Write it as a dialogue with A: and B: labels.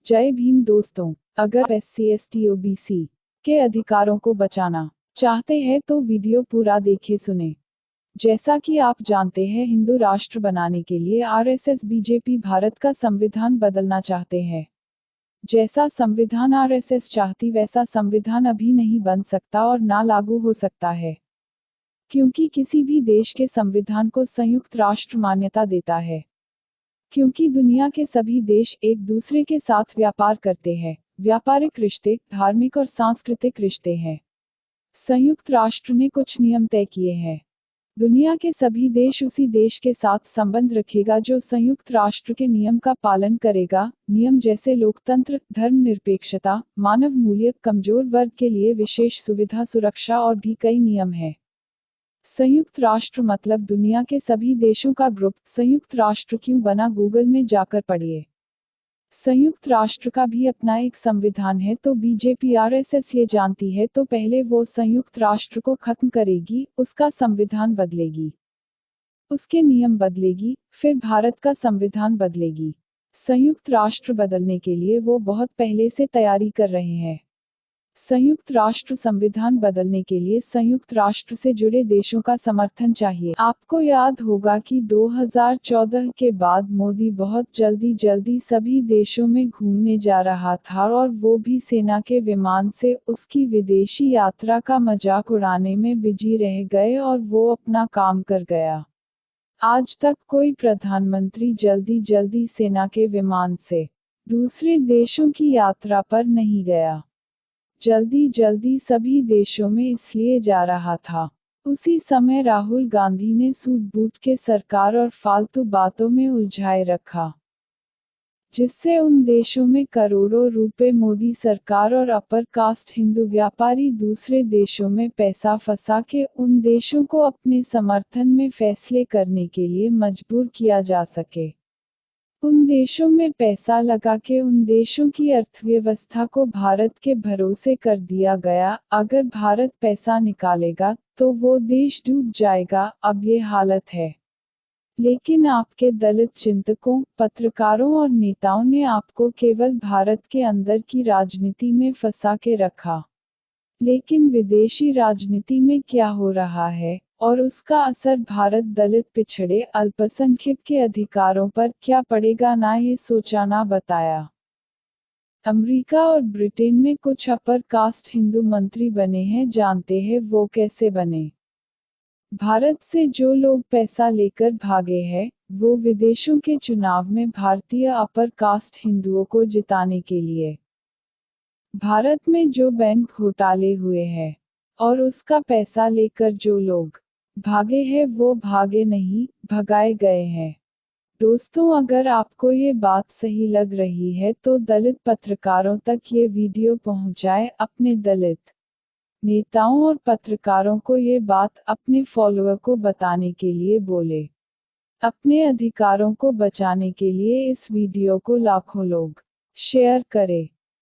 A: जय भीम दोस्तों। अगर SC ST OBC के अधिकारों को बचाना चाहते हैं तो वीडियो पूरा देखे सुने। जैसा कि आप जानते हैं, हिंदू राष्ट्र बनाने के लिए RSS BJP भारत का संविधान बदलना चाहते हैं। जैसा संविधान RSS चाहती वैसा संविधान अभी नहीं बन सकता और ना लागू हो सकता है, क्योंकि किसी भी देश के संविधान को संयुक्त राष्ट्र मान्यता देता है। क्योंकि दुनिया के सभी देश एक दूसरे के साथ व्यापार करते हैं, व्यापारिक रिश्ते, धार्मिक और सांस्कृतिक रिश्ते हैं। संयुक्त राष्ट्र ने कुछ नियम तय किए हैं। दुनिया के सभी देश उसी देश के साथ संबंध रखेगा जो संयुक्त राष्ट्र के नियम का पालन करेगा। नियम जैसे लोकतंत्र, धर्मनिरपेक्षता, मानव मूल्य, कमजोर वर्ग के लिए विशेष सुविधा, सुरक्षा और भी कई नियम हैं। संयुक्त राष्ट्र मतलब दुनिया के सभी देशों का ग्रुप। संयुक्त राष्ट्र क्यों बना, गूगल में जाकर पढ़िए। संयुक्त राष्ट्र का भी अपना एक संविधान है, तो BJP RSS ये जानती है तो पहले वो संयुक्त राष्ट्र को खत्म करेगी, उसका संविधान बदलेगी, उसके नियम बदलेगी, फिर भारत का संविधान बदलेगी। संयुक्त राष्ट्र बदलने के लिए वो बहुत पहले से तैयारी कर रहे हैं। संयुक्त राष्ट्र संविधान बदलने के लिए संयुक्त राष्ट्र से जुड़े देशों का समर्थन चाहिए। आपको याद होगा कि 2014 के बाद मोदी बहुत जल्दी सभी देशों में घूमने जा रहा था और वो भी सेना के विमान से। उसकी विदेशी यात्रा का मजाक उड़ाने में बिजी रह गए और वो अपना काम कर गया। आज तक कोई प्रधानमंत्री जल्दी सेना के विमान से दूसरे देशों की यात्रा पर नहीं गया। जल्दी सभी देशों में इसलिए जा रहा था। उसी समय राहुल गांधी ने सूट बूट के सरकार और फालतू बातों में उलझाए रखा, जिससे उन देशों में करोड़ों रुपए मोदी सरकार और अपर कास्ट हिंदू व्यापारी दूसरे देशों में पैसा फंसा के उन देशों को अपने समर्थन में फैसले करने के लिए मजबूर किया जा सके। उन देशों में पैसा लगा के उन देशों की अर्थव्यवस्था को भारत के भरोसे कर दिया गया। अगर भारत पैसा निकालेगा तो वो देश डूब जाएगा। अब ये हालत है। लेकिन आपके दलित चिंतकों, पत्रकारों और नेताओं ने आपको केवल भारत के अंदर की राजनीति में फंसा के रखा। लेकिन विदेशी राजनीति में क्या हो रहा है और उसका असर भारत दलित, पिछड़े, अल्पसंख्यक के अधिकारों पर क्या पड़ेगा, ना ये सोचा ना बताया। अमेरिका और ब्रिटेन में कुछ अपर कास्ट हिंदू मंत्री बने हैं, जानते हैं वो कैसे बने? भारत से जो लोग पैसा लेकर भागे हैं, वो विदेशों के चुनाव में भारतीय अपर कास्ट हिंदुओं को जिताने के लिए। भारत में जो बैंक घोटाले हुए हैं और उसका पैसा लेकर जो लोग भागे हैं वो भागे नहीं, भगाए गए हैं। दोस्तों, अगर आपको ये बात सही लग रही है तो दलित पत्रकारों तक ये वीडियो पहुंचाएं। अपने दलित नेताओं और पत्रकारों को ये बात अपने फॉलोअर को बताने के लिए बोले। अपने अधिकारों को बचाने के लिए इस वीडियो को लाखों लोग शेयर करें।